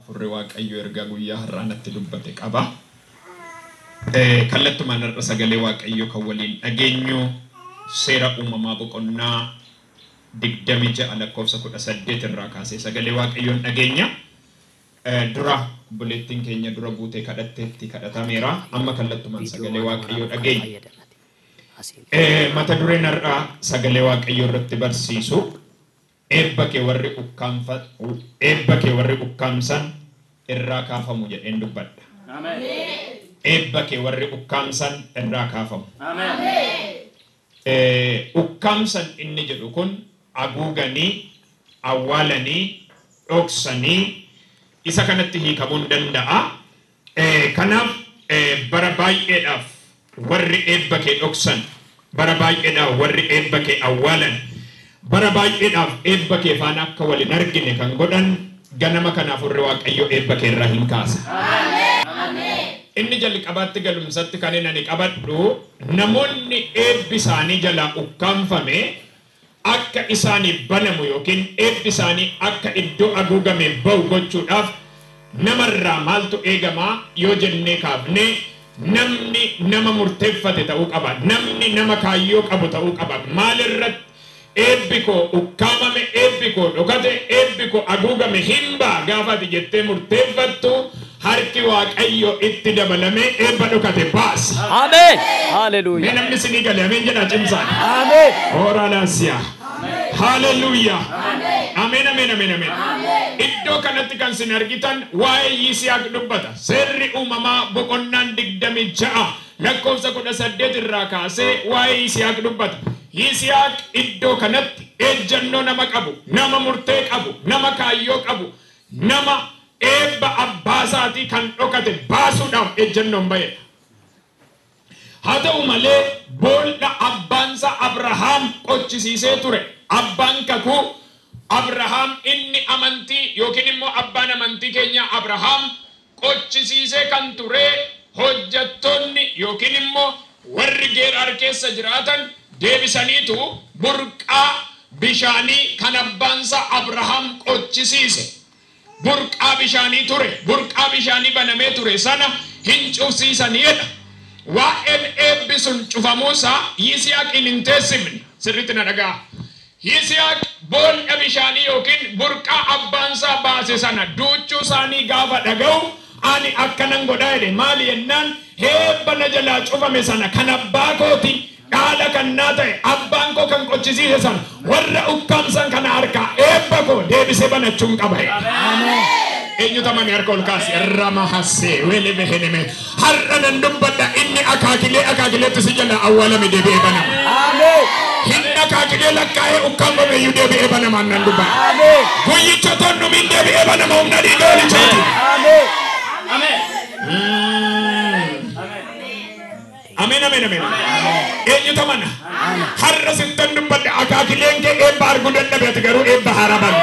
Furriwaq ayyo erga guyyaa har'aanatti dubbate qaba. Kallattumaan har'a sagalee Waaqayyoo kan waliin dhageenyu seera uumamaa boqonnaa 26 lakkoofsa 18 irraa kaasee sagalee Waaqayyoon dhageenya. Dura bulettiin keenya dura buutee kadhatteetti kadhatameera. Amma kallattumaan sagalee Waaqayyoo dhageenya. Mata dureen har'aa sagalee Waaqayyoo irratti barsiisu Ebba kee warri ukkaamsan irraa kaafamu jedheen dubbadha. Amen. Ebba kee warri ukkaamsan irraa kaafamu. Amen. Ukkaamsan inni jedhu kun haguuganii, awwaalanii, dhoksanii isa kanatti hiikamuun danda'a. Kanaaf bara baay'eedhaaf warri ebba kee dhoksan, bara baay'eedhaaf warri ebba kee awwaalan, bara baay'eedhaaf ebba kee faana akka waliin argine kan godhan ganama kanaaf warri Waaqayyo ebba kee irraa hin kaasa. Inni jalqabaatti galumsatti kan inni qabadhu namoonni ebbi isaanii jalaa ukkaanfame akka isaanii banamu yookiin ebbi isaanii akka iddoo haguugame ba'u gochuudhaaf namarraa maaltu eegamaa yoo jennee kaafne namni nama murteeffate ta'uu qaba, namni nama kaayyoo qabu ta'uu qaba. Maalirratti ebbi koo ukkaamame, ebbi koo dhokate, ebbi koo haguugame hin ba'a gaafati jettee murteeffattu harki Waaqayyo itti dabalame ebba dhokate baasa. Amen. Hallelujah. Namni sinii galee ameen jedha cimsaan. Amen. Oraalasiyaa. Hallelujah. Amen, amen, amen, amen. Iddoo kanatti kan sin argitan waa'ee Yisihaaq dubbata. Seerri uumamaa boqonnaan 26 lakkoofsa 18 irraa kaasee waa'ee Yisihaaq dubbata. Yisihaaq iddoo kanatti ejjennoo nama qabu, nama murtee qabu, nama kaayyoo qabu, nama ebba abbaasaati kan dhokate baasuudhaaf ejjennoon ba'edha. Haa ta'u malee boolla abbaansa Abrahaam qochisiisee ture. Abbaan kakuu Abrahaam inni amantii yookiin immoo abbaan amantii keenya Abrahaam qochisiisee kan ture hojjettoonni yookiin immoo warri Geeraar keessa jiraatan deebisaniitu burqaa bishaanii kan abbaansa Abrahaam qochisiise. Burqaa bishaanii ture, burqaa bishaanii banamee ture sana hin cufsiisaniidha. Waa'een ebbi sun cufamuusaa Yisihaaqiin hin teessifne. Sirriitti na dhagaa. Yisihaaq boolla bishaanii yookiin burqaa abbaansaa baase sana duuchuu isaanii gaafa dhaga'u ani akkanan godhaa jedhe. Maali jennaan ebba na jalaa cufame sana kan abbaa kooti dhaala kan naa ta'e abbaan koo kan qochisiise sana warra ukkaamsan kana harkaa ebba koo deebisee banachuun qaba. Eenyuta mani harka ol kaasi rama hassee wele beheneme har'a nan dubbadha inni akaakileetti si jala awwaalame deebi'ee banama. Hin akaakilee lakkaa'ee ukkaanfame iyyuu deebi'ee banamaan nan dubbadha. Guyyicha tonnumiin deebi'ee banama humna dhiiga walichaati. Amen, amen, amen. Eenyuta mana har'a sittan dubbadha akaakileen kee ebba arguu dadhabe ati garuu ebba haraban.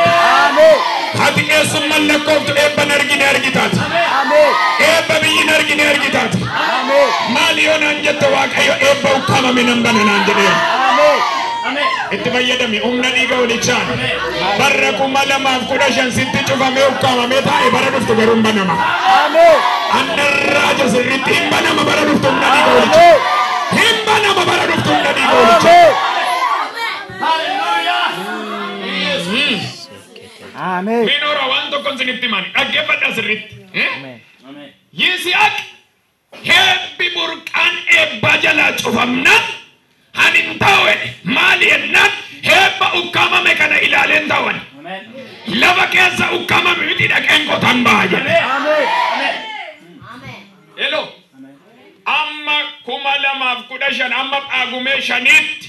Hati eessummaan lakkooftu ebba nargine argitaati. Ebba biyyi nargine argitaati. Maali yoo naan jette Waaqayyo ebba ukkaamame nan bana naan jedheera. Itti fayyadami humna dhiiga walichaan bara 2015 sitti cufamee ukkaamamee taa'e bara dhuftu garuu hin banama. Annarraa jasirritti hin banama bara dhuftu humna dhiiga walichaan. Hin banama bara dhuftu humna dhiiga walichaan. Amen. Minora waan tokkoon sinitti mani dhaggeeffadha sirriitti. Yisihaaq ebbi burqaan ebba jalaa cufamnaan hanin taa'e maali jennaan ebba ukkaamame kana ilaaleen taa'an. Lafa keessa ukkaamame miti dhaqeen qotan ba'a jedhe. Hello. Amma 2015 amma Phaagumee 5tti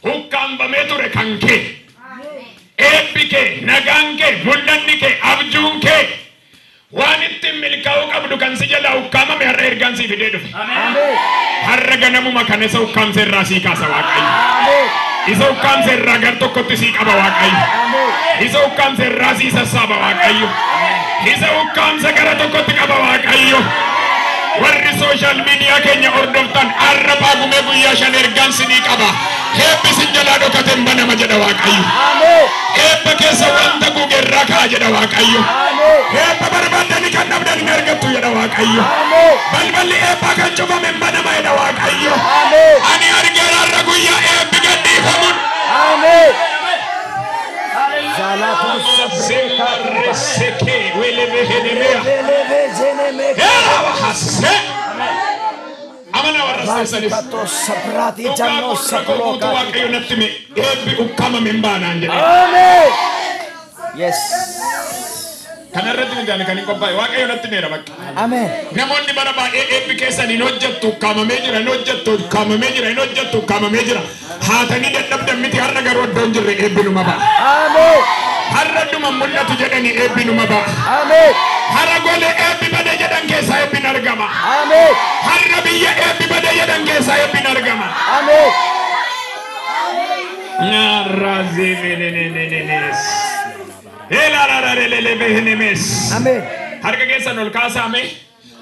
ukkaanfamee ture kan kee. Ebbi kee, nagaan kee, mul'anni kee, abjuun kee waan ittiin milkaa'uu qabdu kan si jalaa ukkaamame har'a ergaan sii fidee dhufe. Har'a ganamuma kan isa ukkaamse irraa sii kaasa Waaqayyo. Isa ukkaamse irraa gar tokkotti sii qaba Waaqayyo. Isa ukkaamse irraa sii sassaaba Waaqayyo. Isa ukkaamse gara tokkotti qaba Waaqayyo. Warri social media keenya hordoftan har'a Phaagumee guyyaa 5 ergaan sinii qaba. Ebbi sin jalaa dhokateen banama jedha Waaqayyo. Ebba keessa wanta guugerraa kaa jedha Waaqayyo. Ebba barbaada. يا واقعيو بل إبا كان شوفا من بنا ما يا واقعيو أني أرجع الرجوية إبا قدي فمن آمين Reseke wele behenemea. Era wahase. Amana warasa salif. Sabrati janno saploka. Kayo natime ebi ukama membana anjele. Amen. Yes. Kanarratti midhaan kan hin qophaa'e waaqayyo natti neera bakka. Amen. Namoonni bara baay'ee eebbi keessan hin hojjettu kaamamee jira hin hojjettu kaamamee jira hin hojjettu kaamamee jira. Haatanii dadhabdan miti har'a garuu iddoo hin jirre eebbi numa ba'a. Amen. Har'a dhuma mul'atu jedhanii eebbi numa ba'a. Amen. Har'a golee eebbi badee jedhan keessaa eebbiin argama. Amen. Har'a biyya eebbi badee jedhan keessaa eebbiin argama. Amen. Nyaarraazee Amen. Harka keessan ol kaasame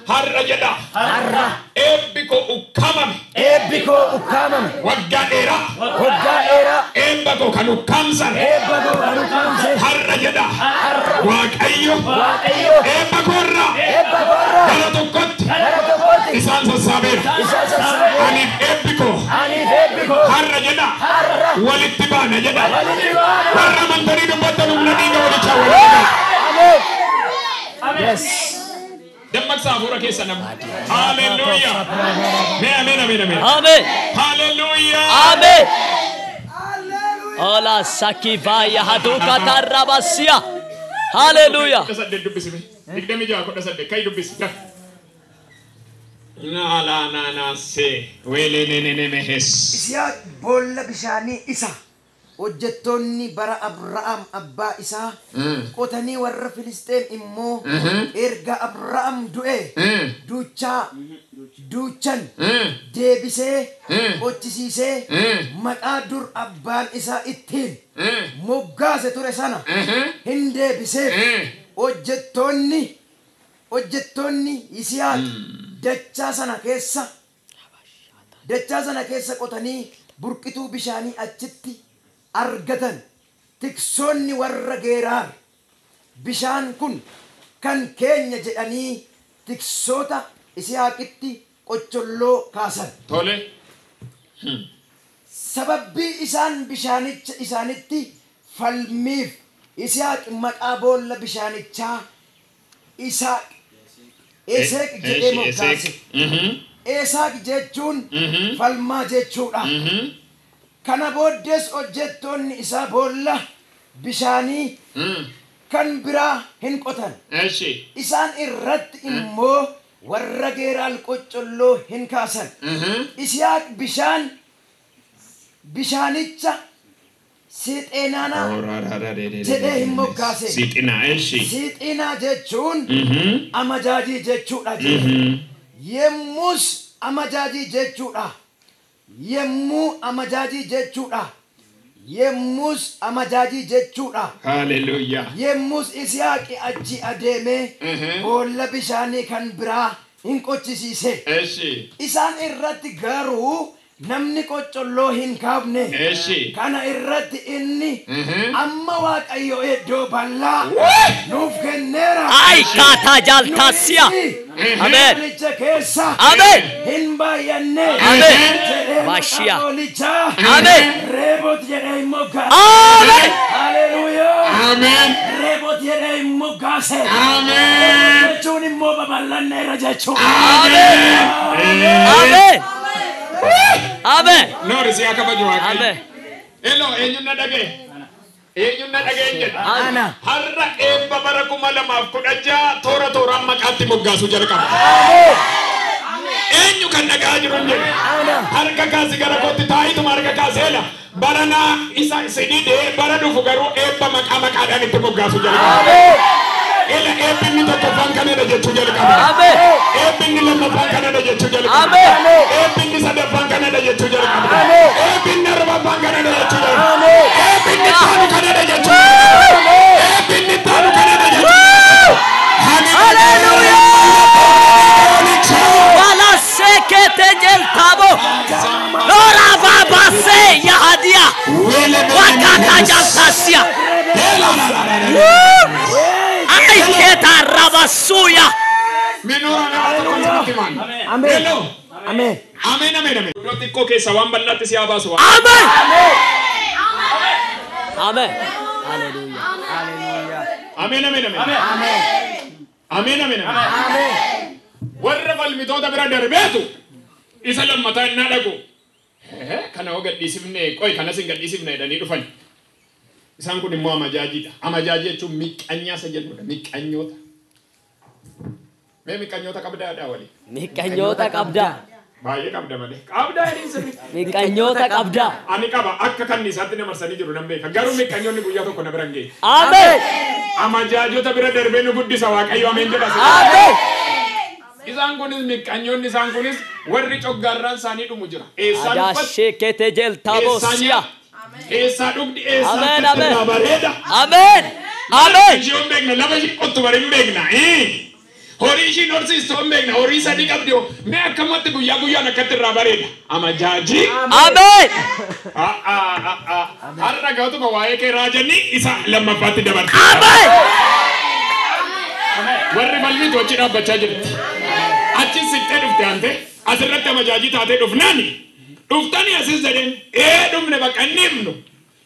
har'a jedha. Har'a. Eebbiko ukkamame. Eebbiko ukkamame. Waggaa dheeraa. Waggaa dheeraa. Eebbako kan ukkamsan. Eebbako kan ukkamsan. Har'a jedha. Har'a. Waaqayyo. Waaqayyo. Eebbakorra. Eebbakorra. Gara tokkotti. Gara tokkotti. Isaan sassaabeera. Isaan sassaabeera. Aniif eebbiko. Aniif eebbiko. Har'a jedha. Har'a. Walitti baana jedha. Walitti baana. Warra amantanii dubbatan humna dhiiga walichaa walitti baana. Amen. Yes. Dammaqsa hafuura keessa nama. Hallelujah. Amen. Amen. Hallelujah. Amen. Ola sakivaya haduka tarabasia. Hallelujah. Sadde dubbisime. Digdami jaa kodha sadde kai dubbisi. Na se wele ne mehes. Isiyaa boolla bishaanii isa hojjettoonni bara Abrahaam abbaa isaa qotanii warra Filisxeen immoo erga Abrahaam du'e duuchan deebisee qochisiisee maqaa dur abbaan isaa ittiin moggaase ture sana hin deebiseef hojjettoonni Yisihaaq dachaa sana keessa qotanii burqituu bishaanii achitti argatan. Tiksoonni warra Geeraar bishaan kun kan keenya jedhanii tiksoota Yisihaaqitti qocholloo kaasan. Tole. Sababbii isaan bishaanicha isaanitti falmiif Yisihaaq maqaa boolla bishaanichaa Eseek jedhee moggaase. Esaaq jechuun falmaa jechuudha. Kana booddees hojjettoonni isaa boolla bishaanii kan biraa hin qotan. Isaan irratti immoo warra Geeraar qocholloo hin kaasan. Yisihaaq bishaanicha Siixinaana jedhee hin moggaase. Siixinaa jechuun amajaajii jechuudha. Yemmus amajaajii jechuudha. Hallelujah. Yemmus Yisihaaq achi adeemee boolla bishaanii kan biraa hin qochisiise. Isaan irratti garuu namni qocholloo hin kaafne. Kana irratti inni amma Waaqayyo iddoo bal'aa nuuf kenneera. Ay kata jaltasia. Amen. Amen. Hin baay'anne. Amen. Bashia. Amen. Reebot jedhee moggaase. Amen. Hallelujah. Amen. Reebot jedhee moggaase. Amen. Jechuun immoo babal'anneera jechuudha. Amen. Amen. Amen. Noori si akka baju Waaqayyo. Amen. Elo eenyuun na dhagee Ana. Har'a eebba bara 2016 tooraan maqaatti moggaasu jalqaba. Eenyu kan dhagaa jiru hin jedhe. Harka kaasi gara kootti taa'ituma harka kaaseela. Barana isa sididee bara dhufu garuu eebba maqaadhaan itti moggaasu jalqaba. Ela eebbinni tokkoffaan kanadha jechuu jalqaba. Eebbinni lammaffaan kanadha jechuu jalqaba. Eebbinni sadaffaan kanadha jechuu jalqaba. Eebbinni arfaffaan kanadha jechuu jalqaba. Eebbinni taanu kanadha jechuu jalqaba. Eebbinni taanu kanadha jechuu jalqaba. Hallelujah. Wala sekete jeltabo. Lora baba se yahadia. Wakata jaltasia. Hallelujah. Ay keta rabasuya. noora na konti man. Amen. Hello. Amen. Amen amen amen. Roti ko ke sawan ballatti si abasu. Amen. Amen. Hallelujah. Hallelujah. Amen amen amen. Amen. Amen amen amen. Amen. Warra falmitoota bira darbeetu isa lammataa innaa dhagu. Kana hoo gadhiisifne qoy kana sin gadhiisifne jedhanii dhufan. Isaan kun immoo amajaajiidha. Amajaajii jechuun miqqanyaa isa jedhudha. Miqqanyoota. Mee miqqanyoota qabdaadhaa wali. Miqqanyoota qabdaa. Baay'ee qabda malee. Qabdaa jedhin sirri. Miqqanyoota qabdaa. Ani qaba akka kanniisaatti na marsanii jiru nan beeka. Garuu miqqanyoonni guyyaa tokko na biran ga'e. Amen. Amajaajota bira darbee nu guddisa Waaqayyo ameen jedha. Amen. Isaan kunis miqqanyoonni isaan kunis warri coggaarraan isaanii dhumu jira. Eessaan uffata. Adashekete jeltabosia. Eessaa dhugdi eessaa Amen, akka amen. irraa bareeda. Amen. Amen. Ishee hin beekna lafa ishee qottu bari hin beekna. Horii ishiin horsiistu hin beekna. Horii sadii qabdi hoo. Mee akkamatti guyyaa guyyaan akkatti irraa bareeda. Amajaajii. Amen. Har'a ga'utu ka waa'ee kee raajanii isa lammaffaatti dabarsa. Amen. Warri balmitu achi dhaabbachaa jirti. Achi sittee dhufte hante asirratti amajaajii taatee dhufnaani. Dhuftanii asis jedheen dhufne bakka hin dhimnu.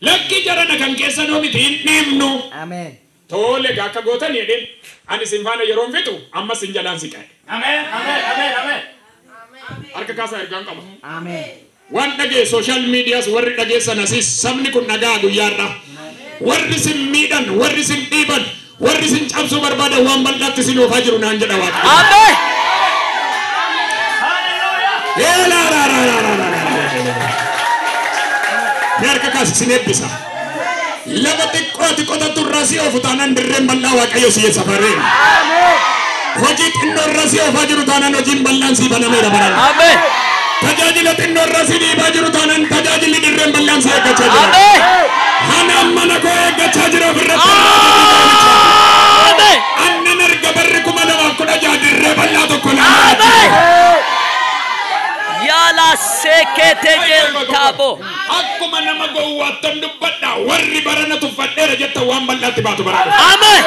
Lakki jarana kan keessa noo miti hin dhimnu. Amen. Tole akka gootan jedheen ani sin faana yeroo hin fixu ammas sin jalaan si qae. Amen. Amen. Amen. Amen. Harka kaasaa ergaan qaba. Amen. Waan dhagee social medias warri dhageessan asis sabni kun nagaa guyyaarra. Warri sin miidhan, warri sin dhiiban, warri sin cabsuu barbaadan waan bal'aatti sin oofaa jiru naan jedha Waaqayyo. Amen. Harka kaas sin eebbisa. Lafa xiqqooti qotatu irraa si oofu taanaan dirreen bal'aa Waaqayyo si safaree. Hojii xinnoo irraa si oofaa jiru taanaan hojiin bal'aan si banameera baran. Amen. Tajaajila xinnoo irraa si dhiibaa jiru taanaan tajaajilli dirreen bal'aan si eeggachaa jira. Amen. Hanaan mana koo eeggachaa jira ofirratti. Amen. Annan erga barri 2016 dirree bal'aa tokko Amen. lama. Yala sekete jeltabo. Akkuma nama gowwaattan dubbadha warri barana tuffadheera jetta waan bal'aatti baatu barana. Amen.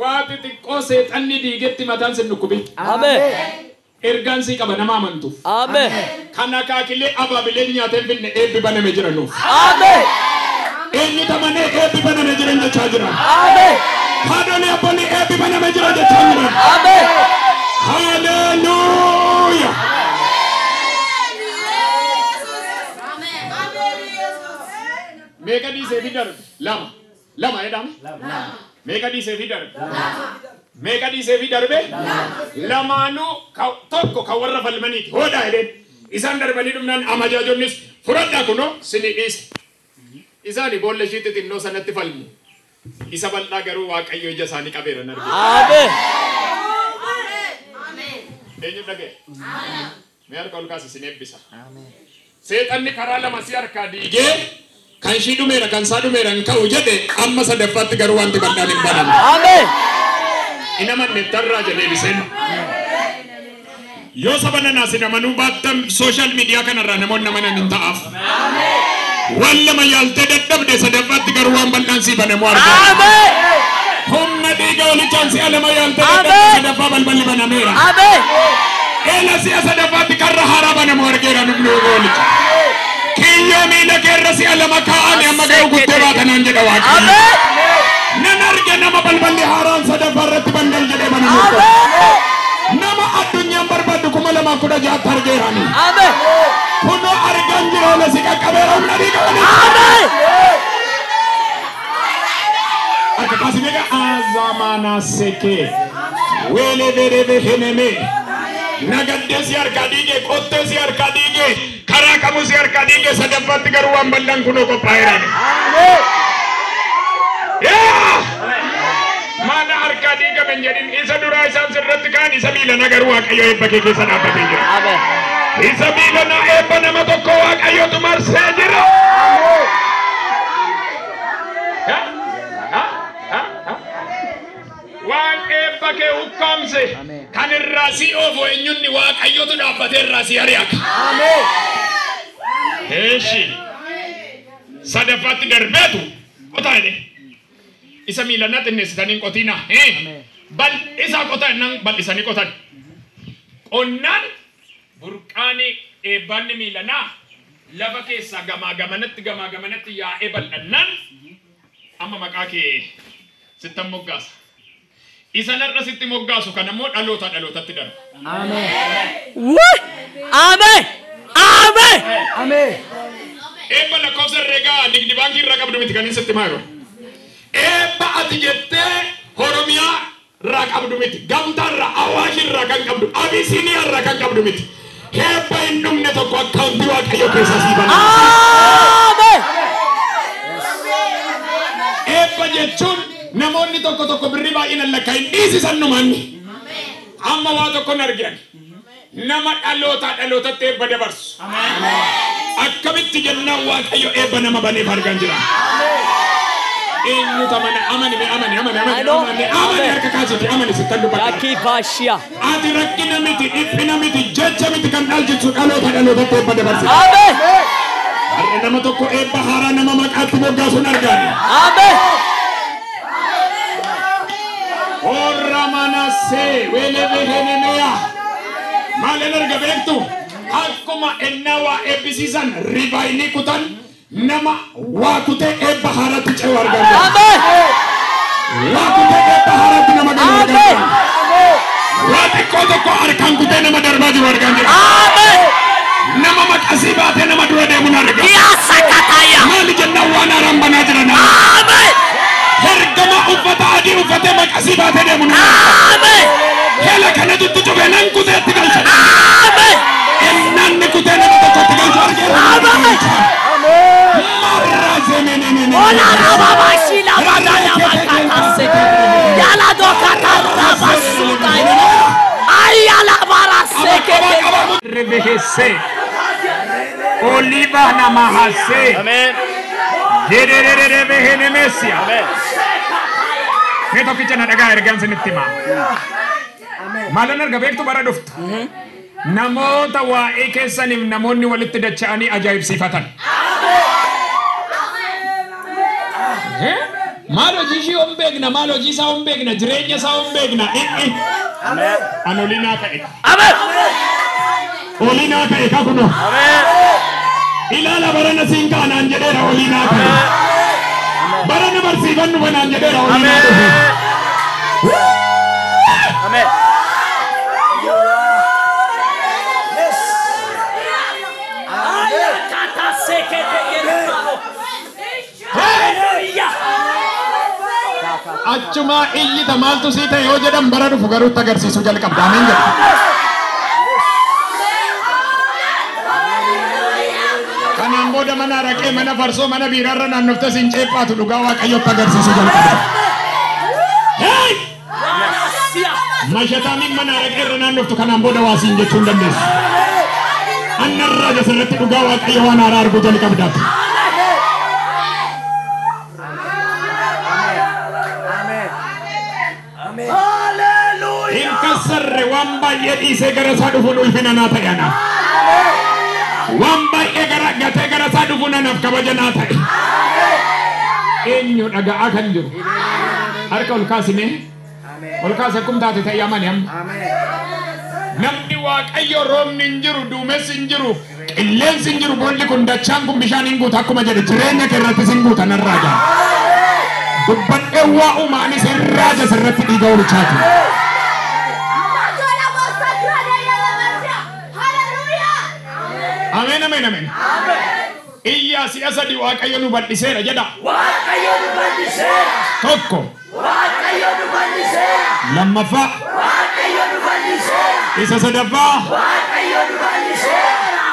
Waati xiqqoo seexanni diigetti mataan sin dhukkubi. Amen. Ergaan sii qaba nama amantuuf. Amen. Kana kaakilee abaabileen nyaatee finne eebbi baname jiranuuf. Amen. Eenyu tamanee eebbi baname jiran jechaa jira. Amen. Haadholee abboonni eebbi baname jiran jechaa jira. Amen. Hallelujah. Meeqa dhiisee fi darbe? Lama. Lama jedhama? Meeqa dhiisee fi darbe? Meeqa dhiisee fi darbe? Lamaanuu tokko kan warra falmaniiti. Hoodhaa jedheen. Isaan darbanii dhumnaan amajaajonnis fudhadhaa kunoo sinii dhiise. Isaani boolla ishiitti xinnoo sanatti falmu. Isa bal'aa garuu Waaqayyo ija isaanii qabeera narbe. Amen. Eenyu dhaga'e? Mee harka ol kaasi sin eebbisa. Seexanni karaa lama si harkaa diigee kan ishii dhumeera kan isaa dhumeera hin ka'u jedhe amma sadaffaatti garuu wanti bal'aan hin banamne. Amen. Ina manneettarraa jedhee biseen. Yoo saba nanaas hin amanuu baattan social media kanarraa namoonni amanan hin ta'aaf. Waan lama yaaltee dadhabde sadaffaatti garuu waan bal'aan sii banamu argaa. Amen. Humna dhiiga olichaan si'a lama yaaltee dadhabde sadaffaa balballi banameera. Amen. Eela si'a sadaffaatti karra haaraa banamu argeera namni olicha. Kiyyoo miila keerra si'a lama kaa'anii amma garuu guddee baatanaan jedha Waaqayyo. Amen. Nan arge nama balballi haaraan sadaffaa irratti bandal jedhee banamu. Amen. Nama addunyaan barbaaddu 2016 argeerani. Amen. Kunoo argaan jiroole si qaqqabeera humna dhiiga olicha. Amen. Akka kasimega azamana seke. Wele verebe heneme. Nagadde si harkaa diige, qottee si harkaa diige, karaa kamuu si harkaa diige sadaffaatti garuu waan bal'aan kunoo qophaa'eeraan. Mana harkaa diigaman jedhin isa duraa isaan sirratti kaan isa miilana garuu Waaqayyo eebba kee keessa dhaabbatee jira. Amen. Isa miilana eebba nama tokko Waaqayyotu marsee jira. Waan eebba kee ukkaamse kan irraa si oofu eenyunni Waaqayyotu dhaabbatee irraa si ari'ata. Heeshi sadaffaatti darbeetu qotaa jedhe isa miilana xinneessitanii qotina bal isa qotan nan bal isani qotan qonnaan burqaani eebbanni miilana lafa keessa gamaa gamanatti yaa'ee bal'annaan amma maqaa kee sittan moggaasa isa narra sitti moggaasu kan ammoo dhalootatti darba. Amen. Amen. Amen. Amen. Eebba lakkoofsa herreegaa digdi baankii irraa qabdu miti kan sitti maayiru. Eebba ati jettee Oromiyaa irraa qabdu miti. Gamtaa irraa Awaash irraa kan qabdu. Abisiiniyaa irraa kan qabdu miti. Eebba hin dhumne tokko akkaawuntii Waaqayyoo keessa sii bana. Amen. Eebba jechuun namoonni tokko birrii baay'inaan lakkaa'in dhiisisan numanni. Amma waa tokkoon argan. Nama dhalootatti eebba dabarsu. Akkamitti jennaan Waaqayyo eebba nama baneef argan jira. Eenyu tamana amani harka kaasiti amani sittan dubbata. Yaki Bashia. Ati rakkina miti dhiphina miti jecha miti kan dhaalchisu dhalootatti eebba dabarsi. Amen. Har'a nama tokko eebba haaraa nama maqaatti moggaasuun argan. Amen. Orra manase wele behenemeya. Maalen arga beektu akkuma ennaa waa eebbisiisan ribaayinii kutan nama waa kutee eebba haaraatti ce'u argan. Amen. Waa kutee eebba haaraatti nama galu argan. Waa xiqqoo tokko harkaan kutee nama darbaa jiru argan. Amen. Nama maqasii baatee nama dura deemuun argan. Yasakataya. Maali jennaan waan haaraan banaa jiran. Amen. Hergama uffata adii uffatee maqasii baatee deemuun argan. Amen. Hela kanatu cufee nan kuteetti galcha. Amen. Ennanni kutee nama tokkotti galchu argeera. Amen. Marra zemenenene. Ola rababa shila badana bakatase. Yala dokatara basuta. Ayala baraseke. Rebehese. Oliva namahase. Amen. Yerere behenemesia. Amen. Meto kichana dagaa ergaan sinitti himaa. Maalan arga beektu bara dhuftu. Namoota waa'ee keessaniif namoonni walitti dacha'anii ajaa'ibsiifatan. Maal hojii ishii hin beekna, maal hojii isaa hin beekna, jireenya isaa hin beekna. An olinaa ka'e. Amen. Olinaa ka'e ka kuno. Ilaala barana siin kaanaan jedheera olinaa ka'e. Barana barsiifannu banaan jedheera olinaa dhufe. Amen. Achuma iyyita maaltu sii ta'e yoo jedhan bara dhufu garuutti agarsiisu jalqabda. Ameen jedha. Kanaan booda mana araqee, mana farsoo, mana biiraarra naannoftee siin ceephaatu dhugaa Waaqayyotti agarsiisu jalqabda. Mashataamiin mana araqee irra naannoftu kanaan booda waa siin jechuu hin dandeessu. Annarraa jasirratti dhugaa Waaqayyo waan haaraa arguu jalqabdaati. Inkasarre waan baay'ee dhiisee gara isaa dhufuun ulfina naa ta'e ana. Waan baay'ee gatee gara isaa dhufuun anaaf kabaja naa ta'e. Eenyu dhaga'aa kan jiru. Harka ol kaasine. Ol kaase kum taate ta'e amane amma. Namni Waaqayyo roobni hin jiru, duumessi hin jiru, qilleensi hin jiru, boolli kun dachaan kun bishaan hin guutu akkuma jedhe jireenya kee irratti sin guuta narraa jira. Dubbadhee waa uumaanis irraa jasirratti dhiiga oolchaati. Amen, amen, amen. Iyyaa si'a sadi Waaqayyo nu bal'iseera jedha. Waaqayyo nu bal'iseera. Tokko. Waaqayyo nu bal'iseera. Lammaffaa. Waaqayyo nu bal'iseera. Isa sadaffaa. Waaqayyo nu bal'iseera.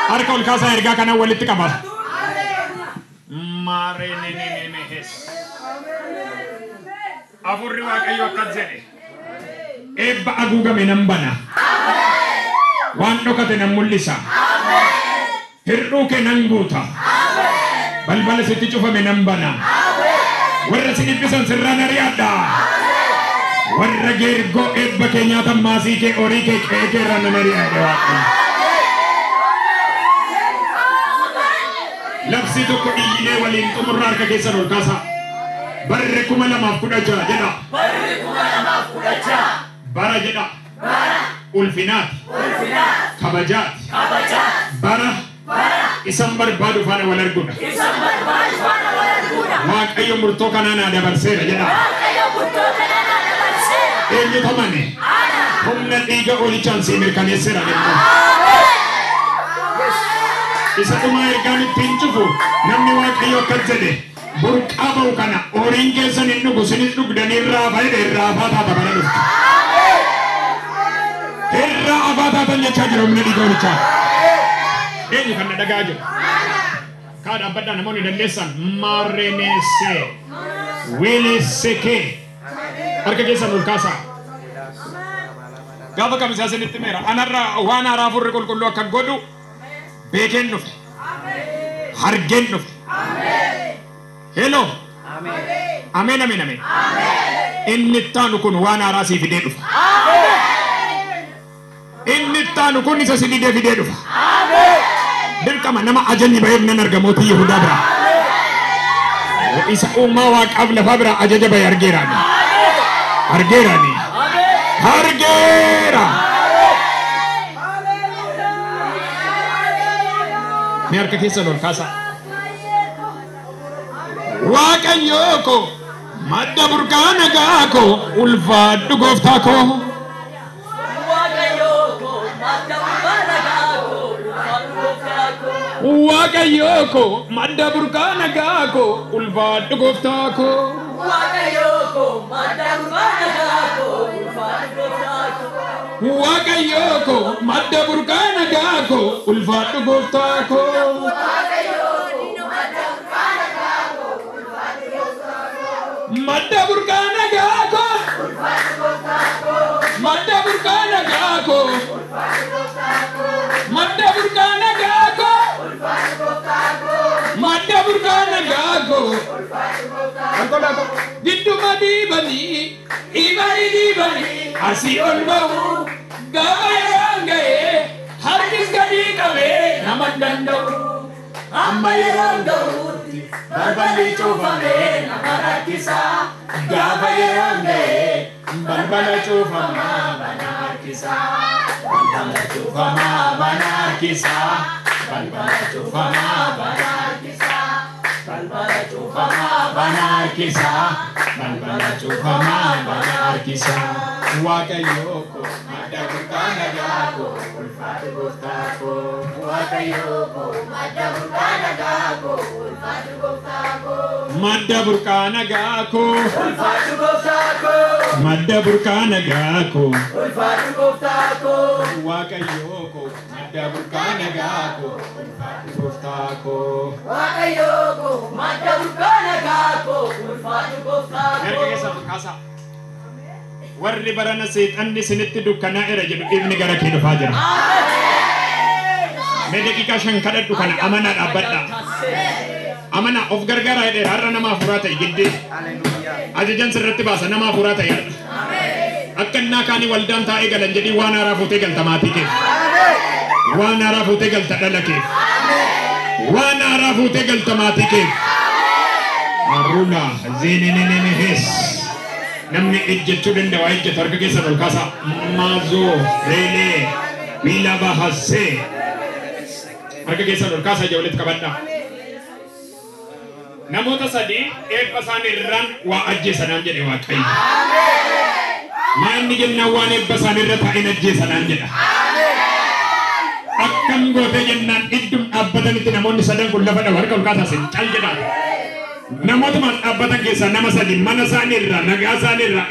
Harka ol kaasaa ergaa kana walitti qaba. Afurri Waaqayyo akkas jedhe. Eebba haguugame nan bana. Waan dhokate nan mul'isa. Hirdhuu kee nan guuta. Balbala sitti cufame nan bana. Warra si dhiphisan sirraan ari'adha. Warra geergoo eebba kee nyaatan maasii kee horii kee qe'ee kee irraa nan ari'adha Waaqayyo. Labsi Situ ko iine walin tumurrar ka keessa ol kaasa. Barre kuma lamaaf kudha jaha jedha. Barri kuma lamaaf kudha jaha. Bara jedha. Bara. Ulfinaati. Ulfinaati. Kabajaati. Kabajaati. Bara. Bara. Isan barbaadu faana wal arguudha. Isan barbaadu faana wal arguudha. Waaqayyo murtoo kanaa naa dabarseera jedha. Waaqayyo murtoo kanaa naa dabarseera. Eenyutu amane? Ana. Humna dhiiga oolichaan sii mirkaneesseera jedha. Isa dhumaa ergaan ittiin cufu namni waaqayyo akkas jedhe burqaa ba'u kana horiin keessan hin dhugu sinis dhugdanii irraa fayyada irraa afaa taata bara dhuftu. Irraa afaa taatan jechaa jira humna dhiiga oolichaa. Eenyu kan na dhagaa jiru? Kaa dhaabbadhaa namoonni dandeessan maareneessee wiilissekee harka keessan ol kaasaa. Gaafa kamisaa isinitti meera anarraa waan haaraa furri qulqulluu akka godhu beekeen dhufe hargeen dhufe. Hello. Ameen ameen ameen. Inni ittaanu kun waan haaraa sii fidee dhufa. Inni ittaanu kun isa si fidee dhufa. Dirqama nama ajanni baheef nan arga mootii Yihudaa bira. Isa uumaa waaqaaf lafa bira ajaja bahe argeeraani. Argeeraani. Argeera. Mee harka keessan ol kaasaa. Waaqayyoo ko madda burqaa nagaa ko ulfaadhu gooftaa ko. Waaqayyoo ko madda burqaa nagaa ko ulfaadhu gooftaa ko. Waaqayyoo ko madda burqaa nagaa ko ulfaadhu gooftaa ko. Waaqayyoo ko madda burqaa nagaa ko ulfaadhu gooftaa ko. Madda burqaa nagaa ko. Madda burqaa nagaa ko. Madda burqaa nagaa ko. Madda burqaa nagaa ko. Gidduma dhiibanii asii ol ba'u gaafa yeroo ga'ee harkis gadii qabee nama danda'u. Amma yeroo ga'uutti balballi cuufamee nama rakkisa. Gaafa yeroo ga'ee balbala cuufamaa bana harkisa. Balbala cuufamaa bana harkisa. Balbala cuufamaa bana harkisa. Balbala cuufamaa bana harkisa. Balbala cuufamaa bana harkisa. Waaqayyoo ko madda burqaa nagaa ko ulfaadhu gooftaa ko. Waaqayyoo ko madda burqaa nagaa ko ulfaadhu gooftaa ko. Madda burqaa nagaa ko Ulfaadhu gooftaa ko. madda burqaa nagaa ko. Ulfaadhu gooftaa ko. Waaqayyoo ko madda burqaa nagaa ko ulfaadhu gooftaa ko. Waaqayyoo ko madda burqaa nagaa ko ulfaadhu gooftaa ko. Erga keessa kaasaa. Warri barana seexanni sinitti dukkanaa'eera jedhu ifni gara kee dhufaa jira. Mee daqiiqaa 5 kadhadhu kana amanaa dhaabbadhaa. Amanaa of gargaaraa jedheera har'a nama afuuraa ta'e giddee. Ajajan sirratti baasa nama afuuraa ta'e har'a. Akka innaa kaanii waldaan taa'ee galan jedhii waan haaraa fuutee galta maatii keef. Waan haaraa fuutee galta dhala keef. Waan haaraa fuutee galta maatii keef. Maruna zeenenenenes. Namni ejjechuu danda'u ejjetu harka keessan ol kaasaa. Maazoo reelee miila bahassee harka keessan ol kaasaa ija walitti qabadhaa. Namoota sadii eebba isaanii irraan waa ajjeesanaan jedhe Waaqayyo. Maanni jennaan waan eebba isaanii irra taa'in ajjeesanaan jedha. Akkam gootee jennaan iddum dhaabbatanitti namoonni sadan kun lafa dhawu harka ol kaasaa sin cal jedhaa. Namoota dhaabbatan keessaa nama sadii mana isaanii irraa nagaa isaanii irraa